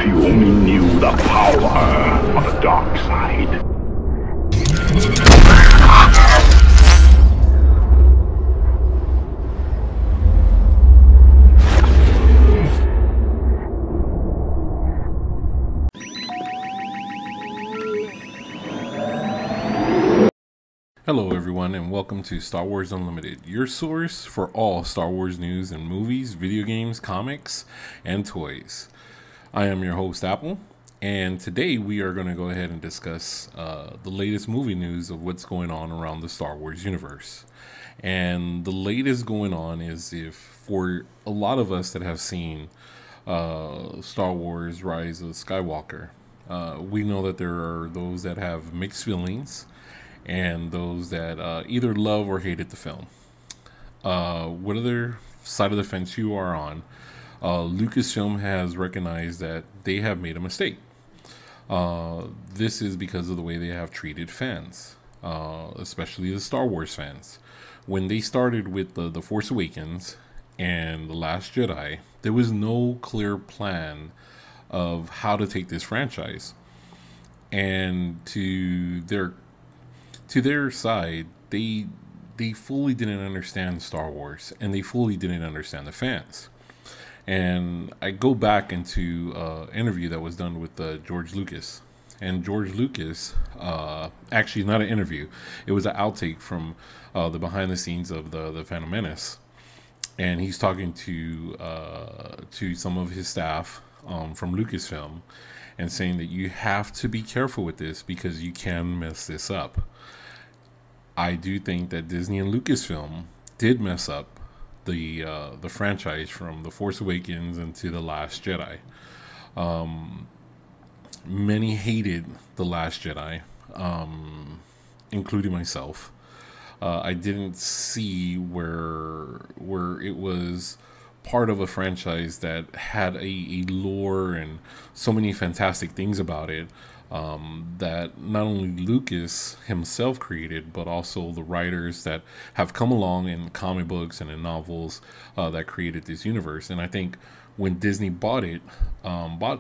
you only knew the power of the dark side. Hello everyone and welcome to Star Wars Unlimited, your source for all Star Wars news and movies, video games, comics, and toys. I am your host Apple, and today we are going to go ahead and discuss the latest movie news of what's going on around the Star Wars universe. And the latest going on is, if for a lot of us that have seen Star Wars Rise of Skywalker, we know that there are those that have mixed feelings and those that either love or hated the film. Whatever side of the fence you are on, Lucasfilm has recognized that they have made a mistake. This is because of the way they have treated fans, especially the Star Wars fans. When they started with The Force Awakens and The Last Jedi, there was no clear plan of how to take this franchise. And to their side, they fully didn't understand Star Wars, and they fully didn't understand the fans. And I go back into an interview that was done with George Lucas. And George Lucas, actually not an interview, it was an outtake from the behind the scenes of the Phantom Menace. And he's talking to some of his staff from Lucasfilm and saying that you have to be careful with this because you can mess this up. I do think that Disney and Lucasfilm did mess up the franchise from The Force Awakens into The Last Jedi. Many hated The Last Jedi, including myself. I didn't see where it was part of a franchise that had a lore and so many fantastic things about it, that not only Lucas himself created, but also the writers that have come along in comic books and in novels that created this universe. And I think when Disney bought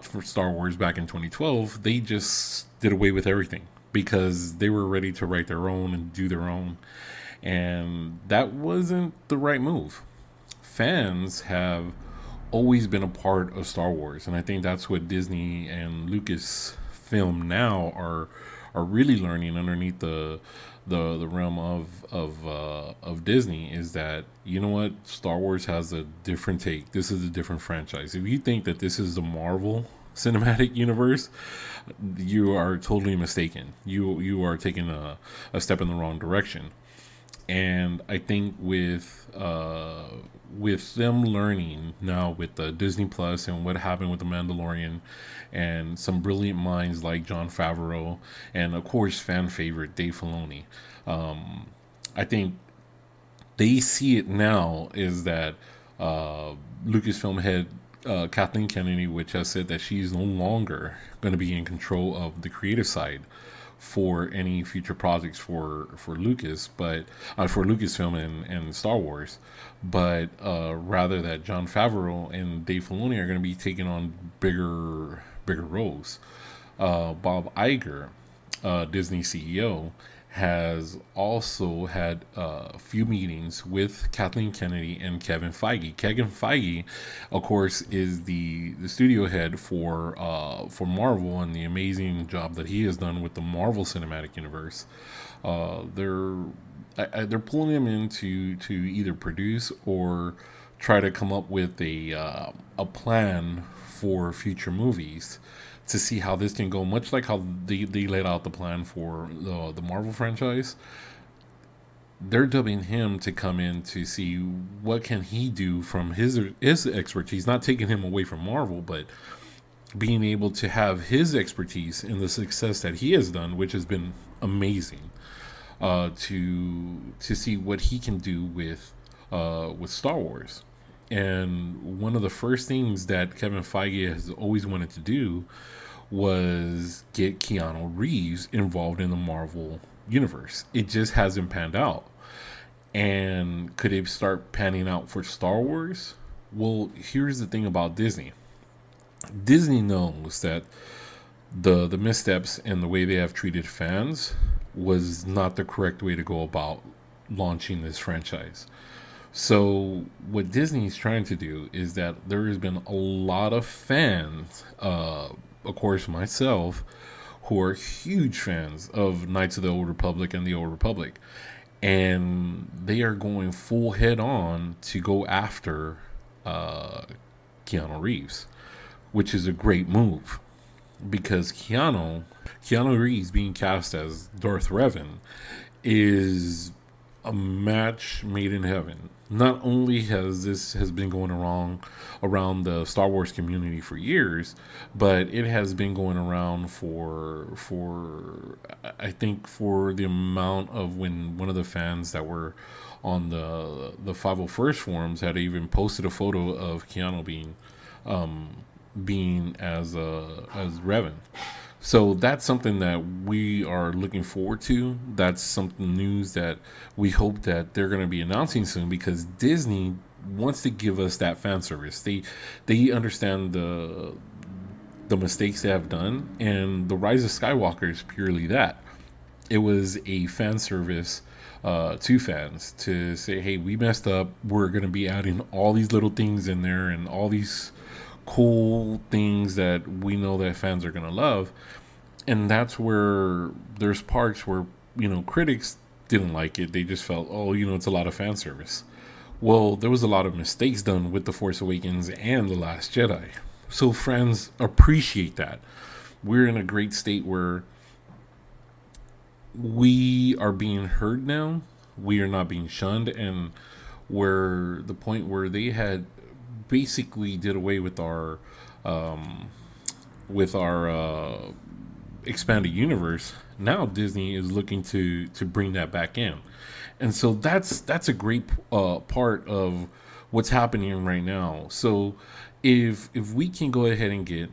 for Star Wars back in 2012, they just did away with everything because they were ready to write their own and do their own. And that wasn't the right move. Fans have always been a part of Star Wars, and I think that's what Disney and Lucasfilm now are really learning underneath the realm of Disney, is that, you know what, Star Wars has a different take. This is a different franchise. If you think that this is the Marvel Cinematic Universe, you are totally mistaken. You are taking a step in the wrong direction. And I think with them learning now with the Disney Plus and what happened with The Mandalorian and some brilliant minds like Jon Favreau and, of course, fan favorite Dave Filoni, I think they see it now is that Lucasfilm head Kathleen Kennedy, which has said that she's no longer going to be in control of the creative side for any future projects for Lucas, but for Lucasfilm and Star Wars, but rather that Jon Favreau and Dave Filoni are going to be taking on bigger roles. Bob Iger, Disney CEO, has also had a few meetings with Kathleen Kennedy and Kevin Feige. Kevin Feige, of course, is the studio head for Marvel and the amazing job that he has done with the Marvel Cinematic Universe. They're pulling him in to either produce or try to come up with a plan for future movies to see how this can go, much like how they laid out the plan for the Marvel franchise. They're dubbing him to come in to see what can he do from his expertise, not taking him away from Marvel, but being able to have his expertise in the success that he has done, which has been amazing, to see what he can do with Star Wars. And one of the first things that Kevin Feige has always wanted to do was get Keanu Reeves involved in the Marvel universe. It just hasn't panned out. And could it start panning out for Star Wars? Well, here's the thing about Disney. Disney knows that the missteps and the way they have treated fans was not the correct way to go about launching this franchise. So what Disney's trying to do is that there has been a lot of fans, of course myself, who are huge fans of Knights of the Old Republic and the Old Republic, and they are going full head on to go after Keanu Reeves, which is a great move because Keanu Reeves being cast as Darth Revan is a match made in heaven. Not only has been going around the Star Wars community for years, but it has been going around for I think for the amount of when one of the fans that were on the 501st forums had even posted a photo of Keanu being as Revan. So that's something that we are looking forward to. That's something news that we hope that they're going to be announcing soon, because Disney wants to give us that fan service. They understand the mistakes they have done, and the Rise of Skywalker is purely that. It was a fan service to fans to say, hey, we messed up. We're going to be adding all these little things in there and all these cool things that we know that fans are going to love. And that's where there's parts where, critics didn't like it. They just felt, it's a lot of fan service. Well, there was a lot of mistakes done with The Force Awakens and The Last Jedi. So fans appreciate that. We're in a great state where we are being heard now. We are not being shunned. And where the point where they had basically did away with our expanded universe, now Disney is looking to bring that back in. And so that's a great part of what's happening right now. So if we can go ahead and get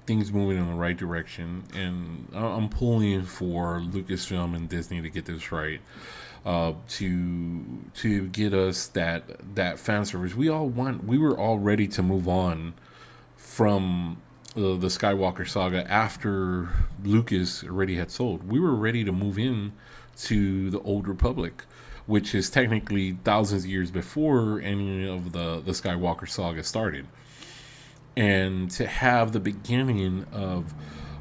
things moving in the right direction, and I'm pulling for Lucasfilm and Disney to get this right, to get us that fan service we were all ready to move on from the Skywalker saga after Lucas already had sold. We were ready to move in to the Old Republic, which is technically thousands of years before any of the Skywalker saga started. And to have the beginning of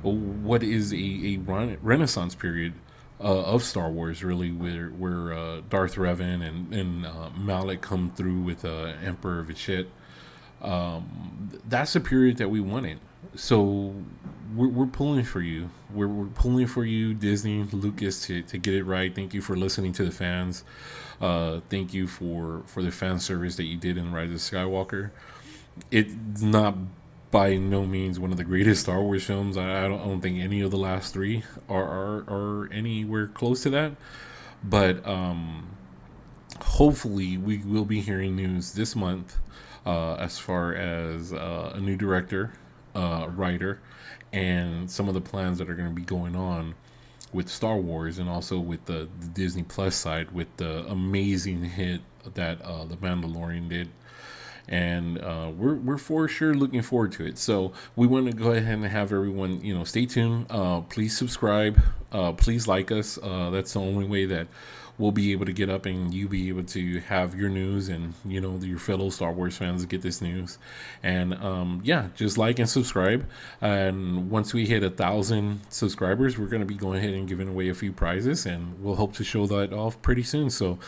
what is a renaissance period of Star Wars, really, where Darth Revan and Malak come through with Emperor Vachit. That's the period that we wanted. So we're pulling for you. We're pulling for you, Disney, Lucas, to get it right. Thank you for listening to the fans. Thank you for the fan service that you did in Rise of Skywalker. It's not by no means one of the greatest Star Wars films. I don't think any of the last three are anywhere close to that. But hopefully we will be hearing news this month as far as a new director, writer, and some of the plans that are going to be going on with Star Wars, and also with the Disney Plus side with the amazing hit that The Mandalorian did. And we're for sure looking forward to it. So we want to go ahead and have everyone, stay tuned. Please subscribe. Please like us. That's the only way that we'll be able to get up and you be able to have your news, and your fellow Star Wars fans get this news. And just like and subscribe. And once we hit 1,000 subscribers, we're going to be going ahead and giving away a few prizes, and we'll hope to show that off pretty soon. So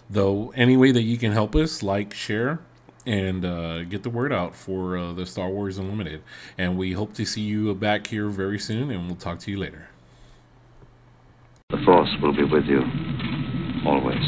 though, any way that you can help us, like, share, and get the word out for the Star Wars Unlimited. And we hope to see you back here very soon, and we'll talk to you later. The Force will be with you always.